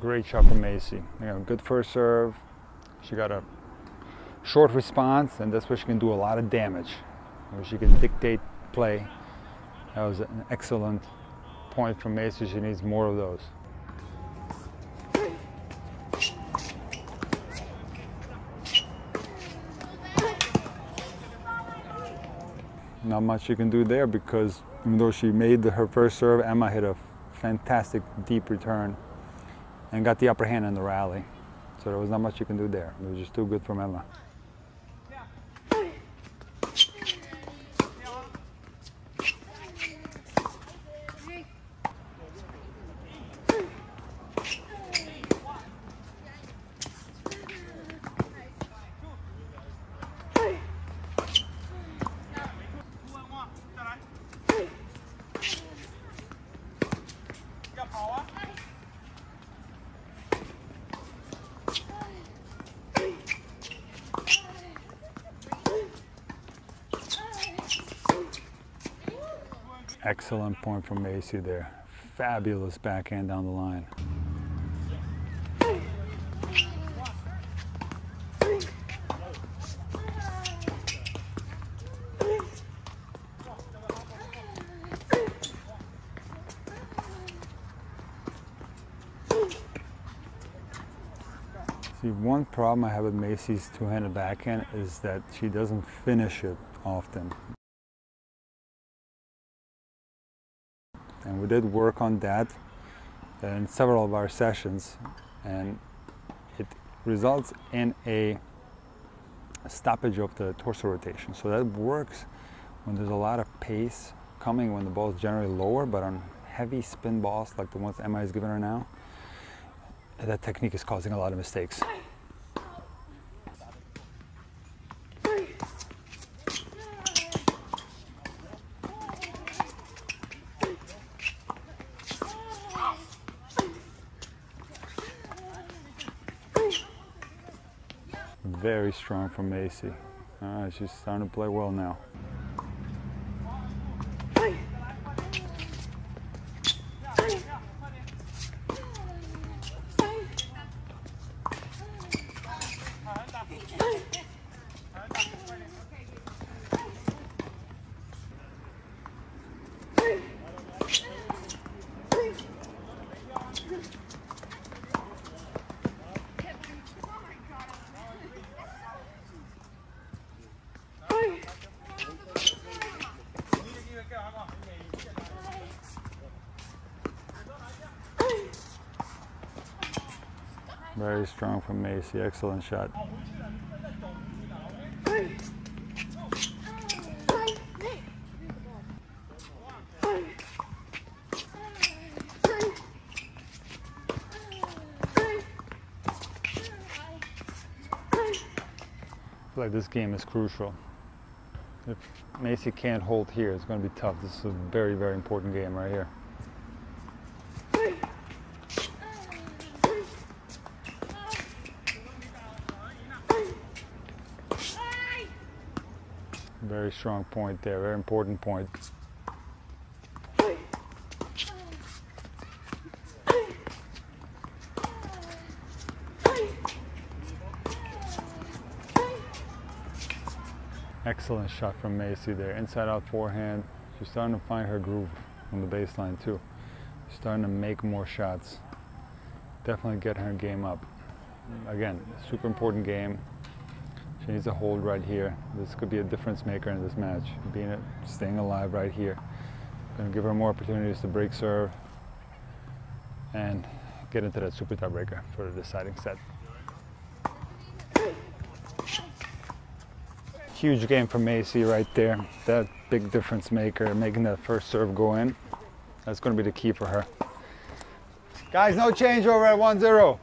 Great shot from Maci. You know, good first serve. She got a short response, and that's where she can do a lot of damage. Where she can dictate play. That was an excellent point from Maci. She needs more of those. Not much you can do there because even though she made her first serve, Ema hit a fantastic deep return and got the upper hand in the rally. So there was not much you can do there. It was just too good from Ema. Excellent point from Maci there. Fabulous backhand down the line. See, one problem I have with Maci's two-handed backhand is that she doesn't finish it often. And we did work on that in several of our sessions, and it results in a stoppage of the torso rotation. So that works when there's a lot of pace coming, when the ball is generally lower, but on heavy spin balls like the ones Ema is giving her now, that technique is causing a lot of mistakes. Very strong from Maci. All right, she's starting to play well now. Very strong from Maci, excellent shot. I feel like this game is crucial. If Maci can't hold here, it's going to be tough. This is a very, very important game right here. Very strong point there, very important point. Excellent shot from Maci there, inside out forehand. She's starting to find her groove on the baseline too. She's starting to make more shots. Definitely getting her game up. Again, super important game. She needs a hold right here. This could be a difference maker in this match. Staying alive right here. Going to give her more opportunities to break serve and get into that super tiebreaker for the deciding set. Huge game for Maci right there. That big difference maker, making that first serve go in. That's going to be the key for her. Guys, no change over at 1-0.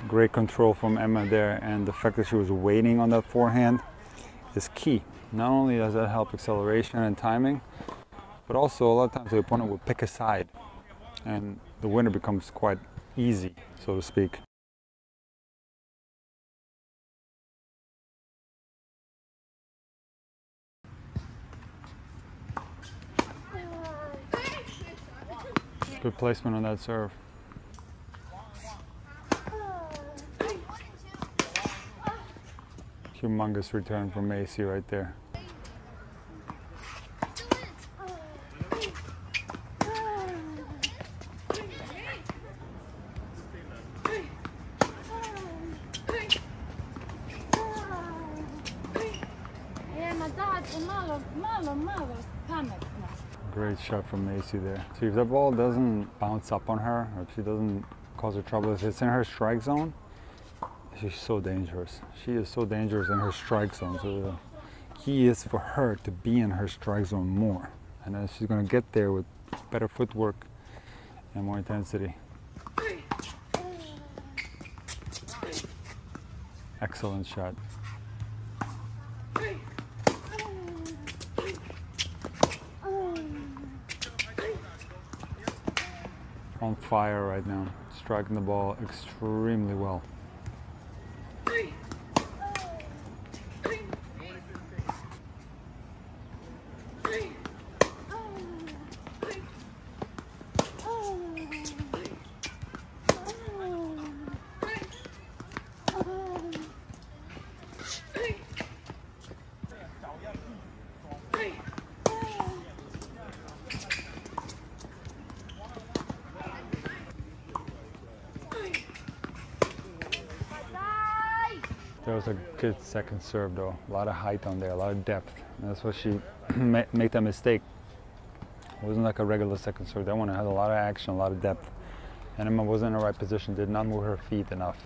Great control from Ema there, and the fact that she was waiting on that forehand is key. Not only does that help acceleration and timing, but also a lot of times the opponent will pick a side and the winner becomes quite easy, so to speak. Good placement on that serve. Humongous return from Maci right there. Great shot from Maci there. See, if that ball doesn't bounce up on her, or if she doesn't cause her trouble, if it's in her strike zone, she's so dangerous. She is so dangerous in her strike zone. So the key is for her to be in her strike zone more. And then she's going to get there with better footwork and more intensity. Excellent shot. On fire right now, striking the ball extremely well. That was a good second serve though. A lot of height on there, a lot of depth. And that's what she made that mistake. It wasn't like a regular second serve. That one had a lot of action, a lot of depth. And Ema wasn't in the right position, did not move her feet enough.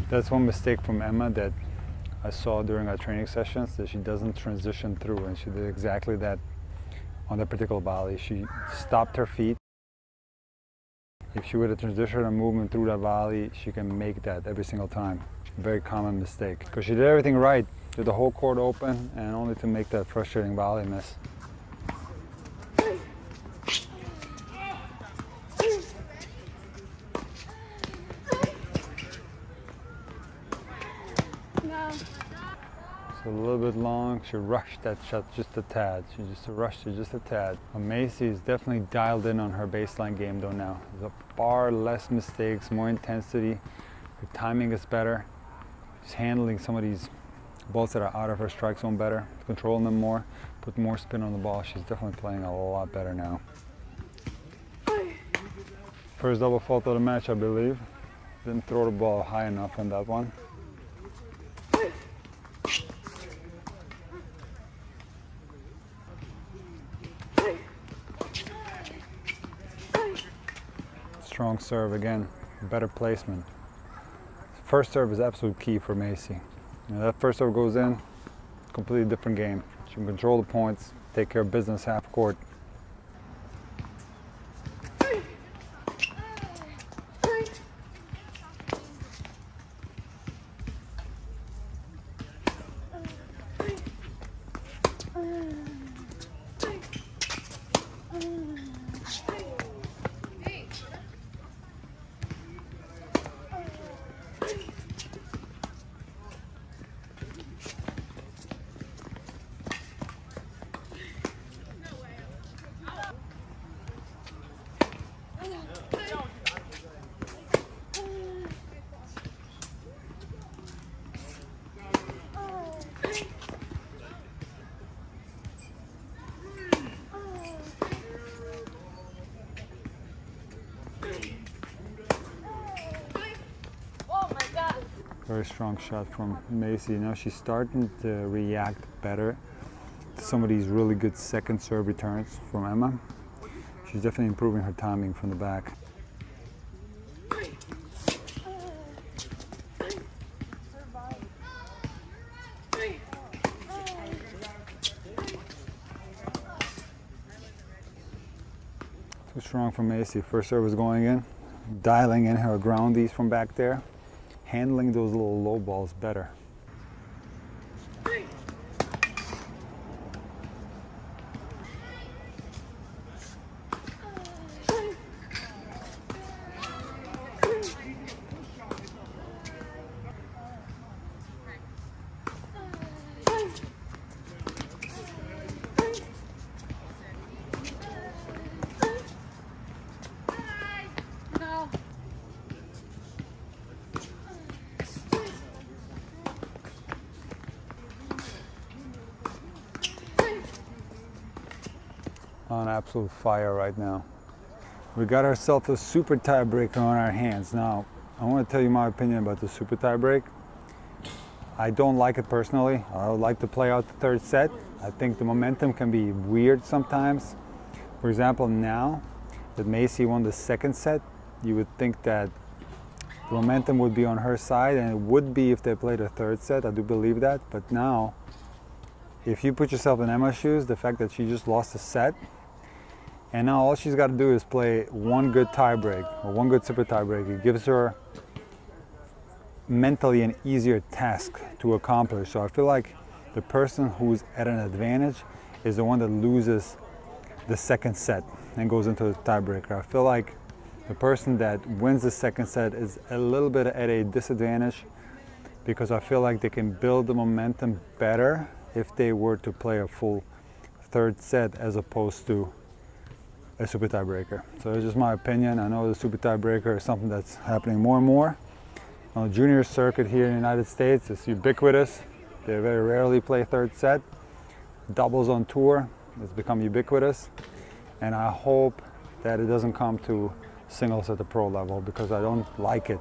That's one mistake from Ema that I saw during our training sessions, that she doesn't transition through, and she did exactly that on that particular volley. She stopped her feet. If she would have transitioned a movement through that volley, she can make that every single time. Very common mistake, because she did everything right, did the whole court open, and only to make that frustrating volley miss. A little bit long, she rushed that shot just a tad. She just rushed it just a tad. But Maci is definitely dialed in on her baseline game though now. There's far less mistakes, more intensity. Her timing is better. She's handling some of these balls that are out of her strike zone better, controlling them more, put more spin on the ball. She's definitely playing a lot better now. First double fault of the match, I believe. Didn't throw the ball high enough on that one. Strong serve again, better placement. first serve is absolute key for Maci. That first serve goes in, completely different game. She can control the points, take care of business half court. Very strong shot from Maci. Now she's starting to react better to some of these really good second serve returns from Ema. She's definitely improving her timing from the back. Too strong from Maci. First serve was going in, dialing in her groundies from back there. Handling those little low balls better. On absolute fire right now. We got ourselves a super tiebreaker on our hands. Now, I want to tell you my opinion about the super tiebreak. I don't like it personally. I would like to play out the third set. I think the momentum can be weird sometimes. For example, now that Maci won the second set, you would think that the momentum would be on her side, and it would be if they played a third set. I do believe that. But now, if you put yourself in Ema's shoes, the fact that she just lost a set, and now all she's got to do is play one good tiebreak or one good super tiebreak. It gives her mentally an easier task to accomplish. So I feel like the person who's at an advantage is the one that loses the second set and goes into the tiebreaker. I feel like the person that wins the second set is a little bit at a disadvantage because I feel like they can build the momentum better if they were to play a full third set as opposed to a super tiebreaker. So it's just my opinion. I know the super tiebreaker is something that's happening more and more. On the junior circuit here in the United States, it's ubiquitous. They very rarely play third set. Doubles on tour, it's become ubiquitous. And I hope that it doesn't come to singles at the pro level because I don't like it.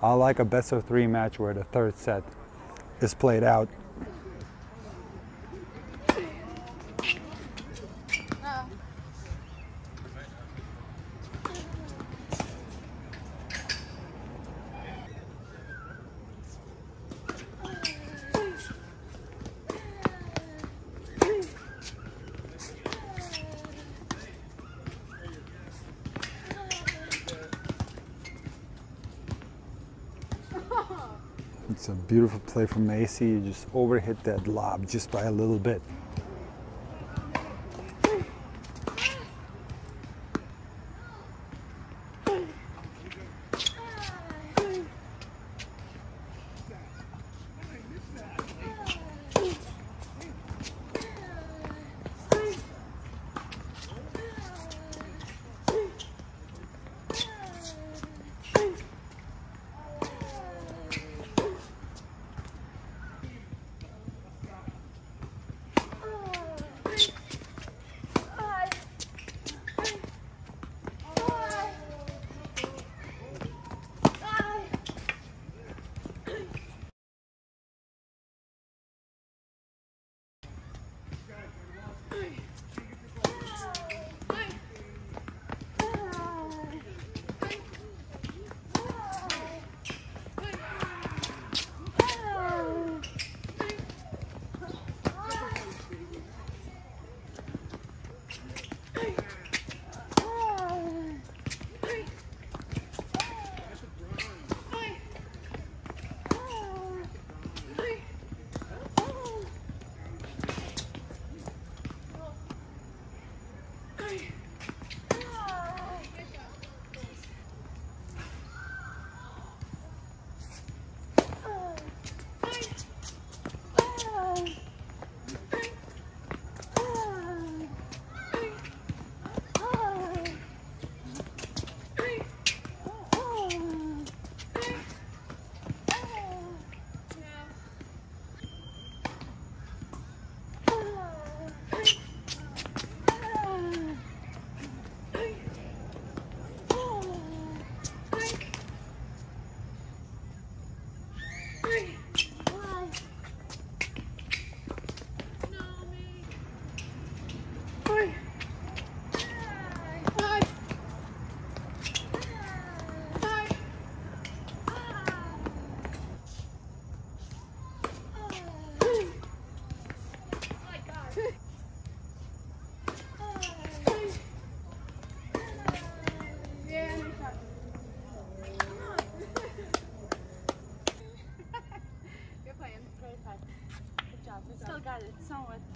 I like a best of three match where the third set is played out. It's a beautiful play from Maci. You just overhit that lob just by a little bit.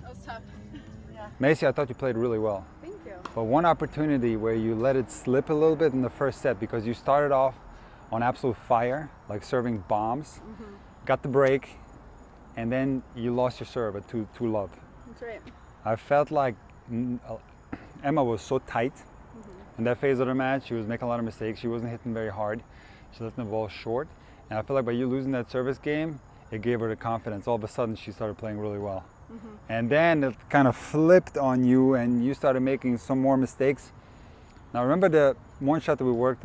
That was tough. Yeah. Maci, I thought you played really well. Thank you. But one opportunity where you let it slip a little bit in the first set because you started off on absolute fire, like serving bombs, got the break, and then you lost your serve at 2 love. That's right. I felt like Emma was so tight in that phase of the match. She was making a lot of mistakes. She wasn't hitting very hard. She left the ball short. And I feel like by you losing that service game, it gave her the confidence. All of a sudden, she started playing really well. And then it kind of flipped on you and you started making some more mistakes. Now remember the one shot that we worked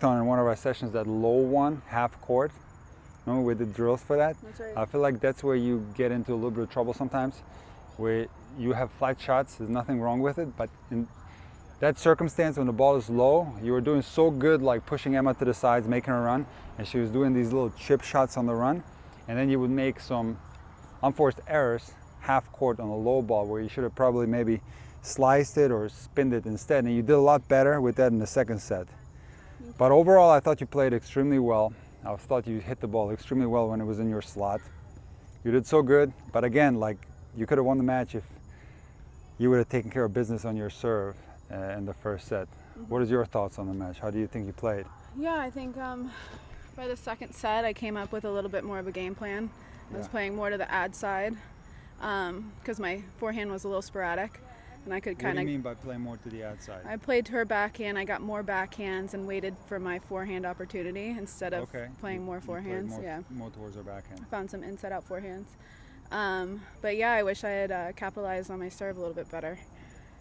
on in one of our sessions, that low one, half court? Remember we did drills for that? That's right. I feel like that's where you get into a little bit of trouble sometimes, where you have flat shots, there's nothing wrong with it, but in that circumstance when the ball is low, you were doing so good, like pushing Emma to the sides, making her run, and she was doing these little chip shots on the run, and then you would make some unforced errors half court on a low ball where you should have probably maybe sliced it or spinned it instead, and you did a lot better with that in the second set. But overall, I thought you played extremely well. I thought you hit the ball extremely well when it was in your slot. You did so good, but again, like, you could have won the match if you would have taken care of business on your serve in the first set. What is your thoughts on the match? How do you think you played? Yeah, I think by the second set, I came up with a little bit more of a game plan. I was playing more to the ad side because my forehand was a little sporadic, and I could kind of. What do you mean by playing more to the ad side? I played to her backhand. I got more backhands and waited for my forehand opportunity instead of playing more forehands. More towards her backhand. I found some inside out forehands. But yeah, I wish I had capitalized on my serve a little bit better.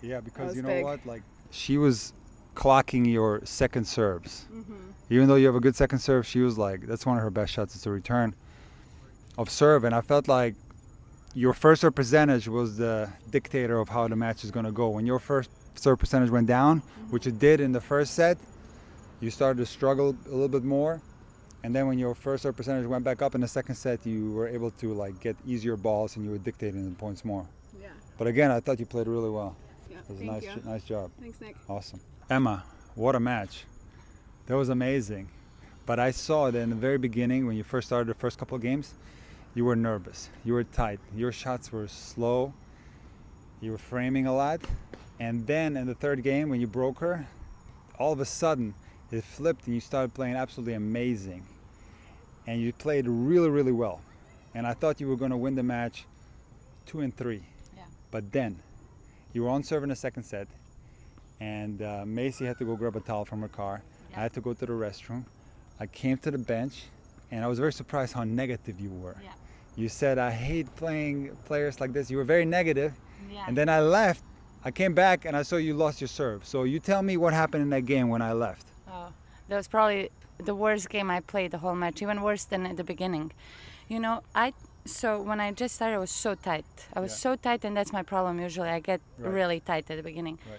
Yeah, because you know what? Like, she was clocking your second serves. Even though you have a good second serve, she was like, that's one of her best shots. It's a return of serve, and I felt like your first serve percentage was the dictator of how the match is going to go. When your first serve percentage went down, which it did in the first set, you started to struggle a little bit more, and then when your first serve percentage went back up in the second set, you were able to like get easier balls and you were dictating the points more. Yeah. But again, I thought you played really well. Yeah. It was a nice job. Thanks, Nick. Awesome. Emma, what a match. That was amazing. But I saw that in the very beginning, when you first started the first couple of games, you were nervous, you were tight, your shots were slow, you were framing a lot, and then in the third game when you broke her, all of a sudden it flipped and you started playing absolutely amazing. And you played really, really well. And I thought you were going to win the match 2-3. Yeah. But then you were on serve in the second set, and Maci had to go grab a towel from her car. Yeah. I had to go to the restroom. I came to the bench, and I was very surprised how negative you were. Yeah. You said, I hate playing players like this. You were very negative. Yeah. And then I left. I came back and I saw you lost your serve. So you tell me what happened in that game when I left. Oh, that was probably the worst game I played the whole match, even worse than at the beginning. You know, so when I just started, I was so tight. I was so tight, and that's my problem usually. I get really tight at the beginning. Right.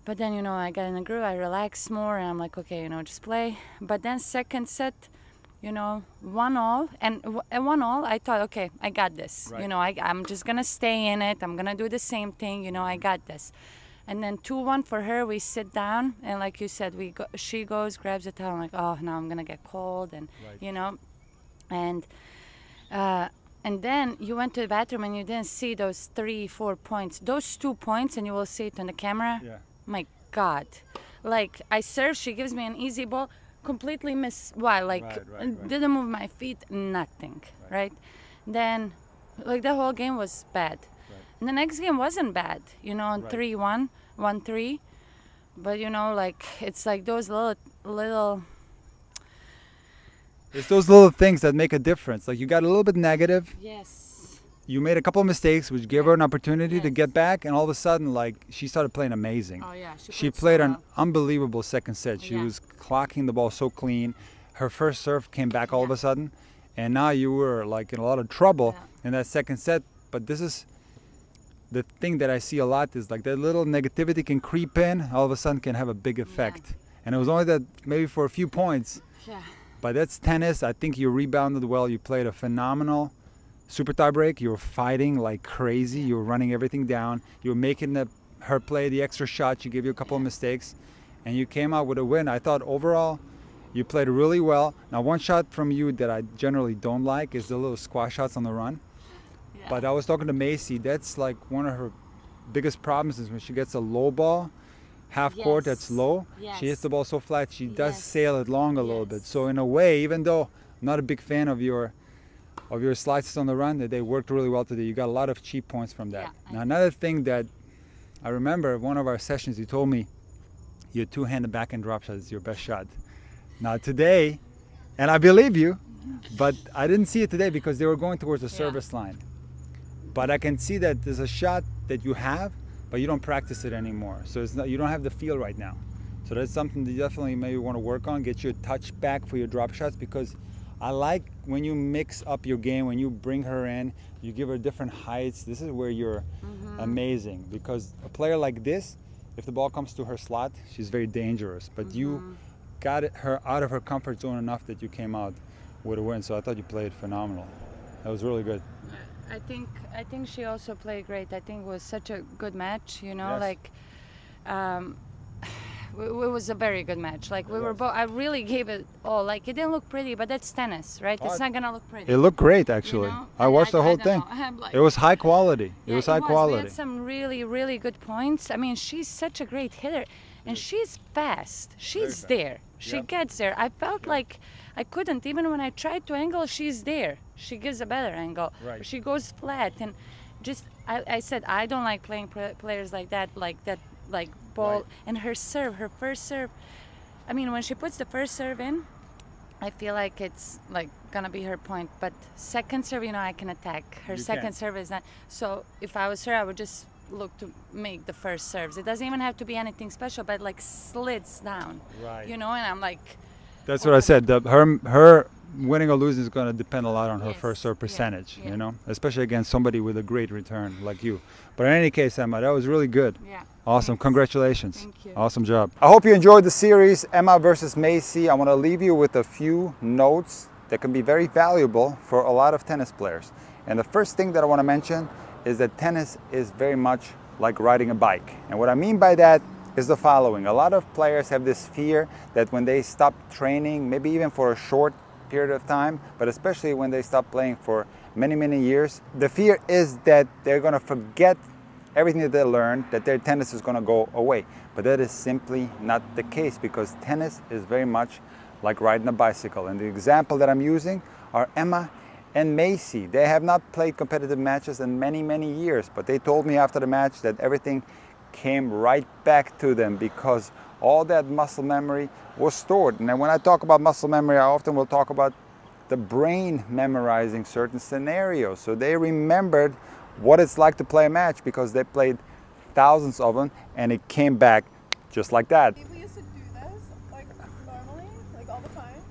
But then, you know, I got in a groove, I relaxed more, and I'm like, okay, you know, just play. But then second set, you know, 1-1, and 1-1, I thought, okay, I got this. Right. You know, I'm just going to stay in it. I'm going to do the same thing. You know, I got this. And then 2-1 for her, we sit down, and like you said, she goes, grabs the towel. I'm like, oh, now I'm going to get cold, and, you know. And then you went to the bathroom, and you didn't see those 3-4 points. Those 2 points, and you will see it on the camera. Yeah. My God. Like, I serve, she gives me an easy ball. Completely miss. Why? Like, didn't move my feet, nothing, right? Then, like, the whole game was bad. And the next game wasn't bad, you know, on 3-1, 1-3. But, you know, like, it's like those little. It's those little things that make a difference. Like, you got a little bit negative. Yes. You made a couple of mistakes, which gave her an opportunity to get back, and all of a sudden, like, she started playing amazing. Oh, yeah. She played an unbelievable second set. She was clocking the ball so clean. Her first serve came back all of a sudden, and now you were, like, in a lot of trouble in that second set. But this is the thing that I see a lot is, like, that little negativity can creep in, all of a sudden can have a big effect. And it was only that maybe for a few points. Yeah. But that's tennis. I think you rebounded well. You played a phenomenal super tie break. You were fighting like crazy. You were running everything down. You were making her play the extra shot. She gave you a couple of mistakes, and you came out with a win. I thought overall you played really well. Now, one shot from you that I generally don't like is the little squash shots on the run. Yeah. But I was talking to Maci. That's like one of her biggest problems is when she gets a low ball, half court that's low. She hits the ball so flat, she does sail it long a little bit. So in a way, even though I'm not a big fan of your slices on the run, that they worked really well today. You got a lot of cheap points from that. Now another thing that I remember, one of our sessions, you told me your two-handed backhand drop shot is your best shot. Now today, and I believe you, but I didn't see it today because they were going towards the service line. But I can see that there's a shot that you have, but you don't practice it anymore. So it's not, you don't have the feel right now. So that's something that you definitely maybe want to work on, get your touch back for your drop shots, because I like when you mix up your game, when you bring her in, you give her different heights. This is where you're amazing, because a player like this, if the ball comes to her slot, she's very dangerous. But you got her out of her comfort zone enough that you came out with a win. So I thought you played phenomenal. That was really good. I think she also played great. I think it was such a good match, you know, like it was a very good match. Like we were both, I really gave it all. Like it didn't look pretty, but that's tennis, right? It's not gonna look pretty. It looked great, actually. You know? I watched the whole thing. Like, it was high quality. It was high quality. We had some really, really good points. I mean, she's such a great hitter, and she's fast. She's there. She gets there. I felt like I couldn't, even when I tried to angle, she's there. She gives a better angle. She goes flat, and just I said I don't like playing players like that ball. And her serve, her first serve, I mean, when she puts the first serve in, I feel like it's like gonna be her point. But second serve, you know, I can attack. Her second serve is not. So if I was her, I would just look to make the first serves. It doesn't even have to be anything special, but like slits down. You know, and I'm like. That's what I said. Her winning or losing is going to depend a lot on her first serve percentage, you know, especially against somebody with a great return like you. But in any case, Ema, that was really good. Awesome. Thanks. Congratulations. Thank you. Awesome job. I hope you enjoyed the series, Ema versus Maci. I want to leave you with a few notes that can be very valuable for a lot of tennis players. And the first thing that I want to mention is that tennis is very much like riding a bike. And what I mean by that is the following. A lot of players have this fear that when they stop training, maybe even for a short period of time, but especially when they stop playing for many, many years, the fear is that they're going to forget everything that they learned, that their tennis is going to go away. But that is simply not the case, because tennis is very much like riding a bicycle. And the example that I'm using are Ema and Maci. They have not played competitive matches in many, many years, but they told me after the match that everything came right back to them because all that muscle memory was stored. And then when I talk about muscle memory, I often will talk about the brain memorizing certain scenarios. So they remembered what it's like to play a match because they played thousands of them, and it came back just like that. We used to do this like normally, like all the time.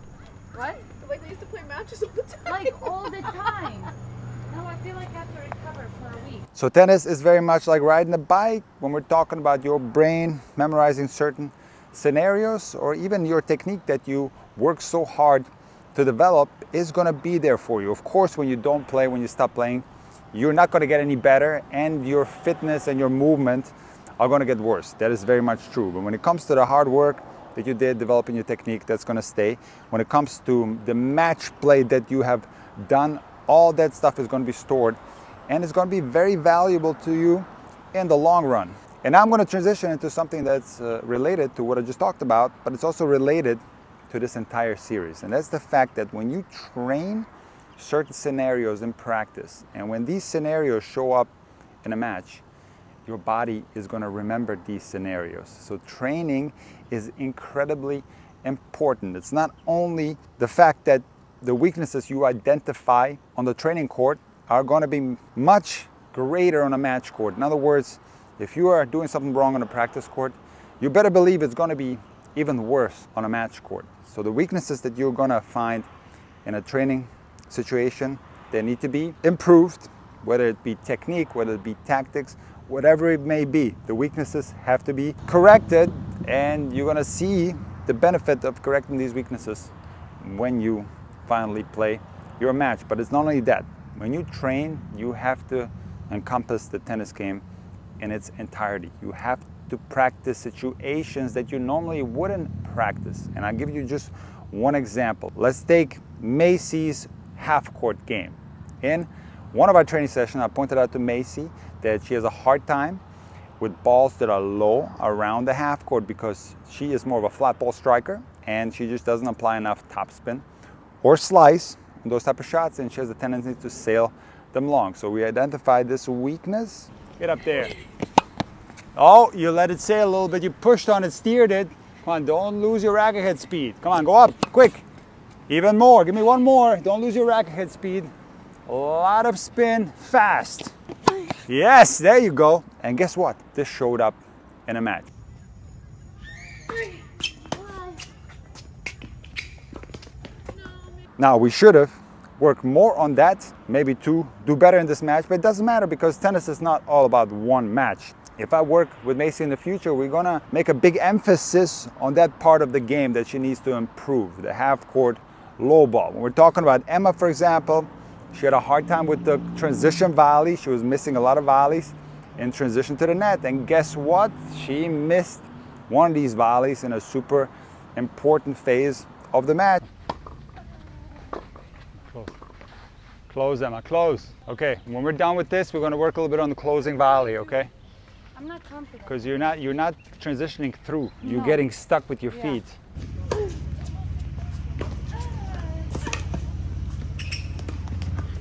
What? Like we used to play matches all the time. Like all the time. No, I feel like I have to recover for a week. So tennis is very much like riding a bike when we're talking about your brain memorizing certain scenarios, or even your technique that you work so hard to develop is going to be there for you. Of course, when you don't play, when you stop playing, you're not going to get any better, and your fitness and your movement are going to get worse. That is very much true. But when it comes to the hard work that you did developing your technique, that's going to stay. When it comes to the match play that you have done, all that stuff is going to be stored, and it's going to be very valuable to you in the long run. And now I'm going to transition into something that's related to what I just talked about, but it's also related to this entire series. And that's the fact that when you train certain scenarios in practice, and when these scenarios show up in a match, your body is going to remember these scenarios. So training is incredibly important. It's not only the fact that the weaknesses you identify on the training court are going to be much greater on a match court. In other words, if you are doing something wrong on a practice court, you better believe it's going to be even worse on a match court. So the weaknesses that you're going to find in a training situation, they need to be improved, whether it be technique, whether it be tactics, whatever it may be. The weaknesses have to be corrected, and you're going to see the benefit of correcting these weaknesses when you finally play your match. But it's not only that. When you train, you have to encompass the tennis game in its entirety. You have to practice situations that you normally wouldn't practice. And I'll give you just one example. Let's take Maci's half-court game. In one of our training sessions, I pointed out to Maci that she has a hard time with balls that are low around the half court because she is more of a flat ball striker and she just doesn't apply enough topspin or slice on those type of shots, and she has a tendency to sail them long. So we identified this weakness. Get up there. Oh, you let it sail a little bit. You pushed on it, steered it. Come on, don't lose your racket head speed. Come on, go up, quick. Even more, give me one more. Don't lose your racket head speed. A lot of spin, fast. Yes, there you go. And guess what? This showed up in a match. Now, we should have worked more on that, maybe to do better in this match, but it doesn't matter because tennis is not all about one match. If I work with Maci in the future, we're gonna make a big emphasis on that part of the game that she needs to improve, the half-court low ball. When we're talking about Ema, for example, she had a hard time with the transition volley. She was missing a lot of volleys in transition to the net. And guess what? She missed one of these volleys in a super important phase of the match. Close, Ema, close. Okay, when we're done with this, we're gonna work a little bit on the closing volley, okay? I'm not confident. Because you're not transitioning through. You're getting stuck with your feet.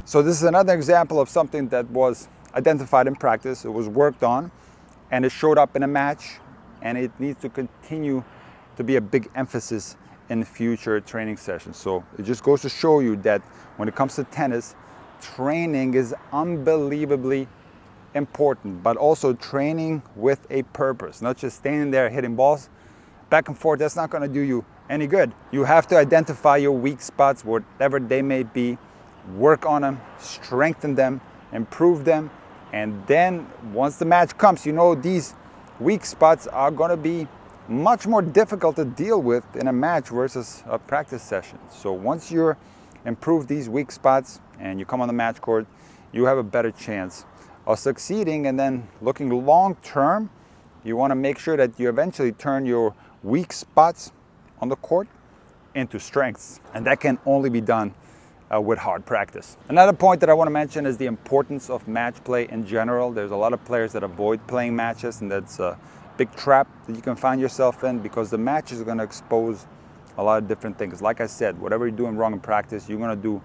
So this is another example of something that was identified in practice, it was worked on, and it showed up in a match, and it needs to continue to be a big emphasis in future training sessions. So it just goes to show you that when it comes to tennis, training is unbelievably important, but also training with a purpose, not just standing there hitting balls back and forth. That's not going to do you any good. You have to identify your weak spots, whatever they may be, work on them, strengthen them, improve them, and then once the match comes, you know these weak spots are going to be much more difficult to deal with in a match versus a practice session. So once you improve these weak spots and you come on the match court, you have a better chance of succeeding. And then looking long term, you want to make sure that you eventually turn your weak spots on the court into strengths, and that can only be done with hard practice. Another point that I want to mention is the importance of match play in general. There's a lot of players that avoid playing matches, and that's a big trap that you can find yourself in because the match is going to expose a lot of different things. Like I said, whatever you're doing wrong in practice, you're going to do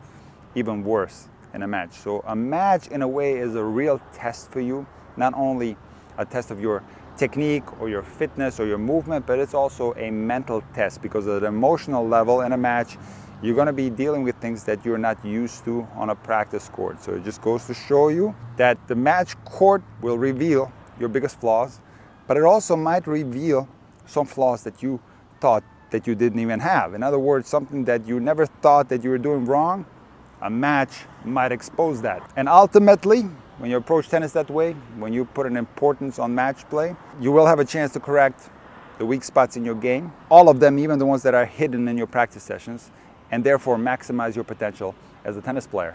even worse in a match. So a match in a way is a real test for you, not only a test of your technique or your fitness or your movement, but it's also a mental test because at an emotional level in a match, you're going to be dealing with things that you're not used to on a practice court. So it just goes to show you that the match court will reveal your biggest flaws, but it also might reveal some flaws that you thought that you didn't even have. In other words, something that you never thought that you were doing wrong, a match might expose that. And ultimately, when you approach tennis that way, when you put an importance on match play, you will have a chance to correct the weak spots in your game, all of them, even the ones that are hidden in your practice sessions, and therefore maximize your potential as a tennis player.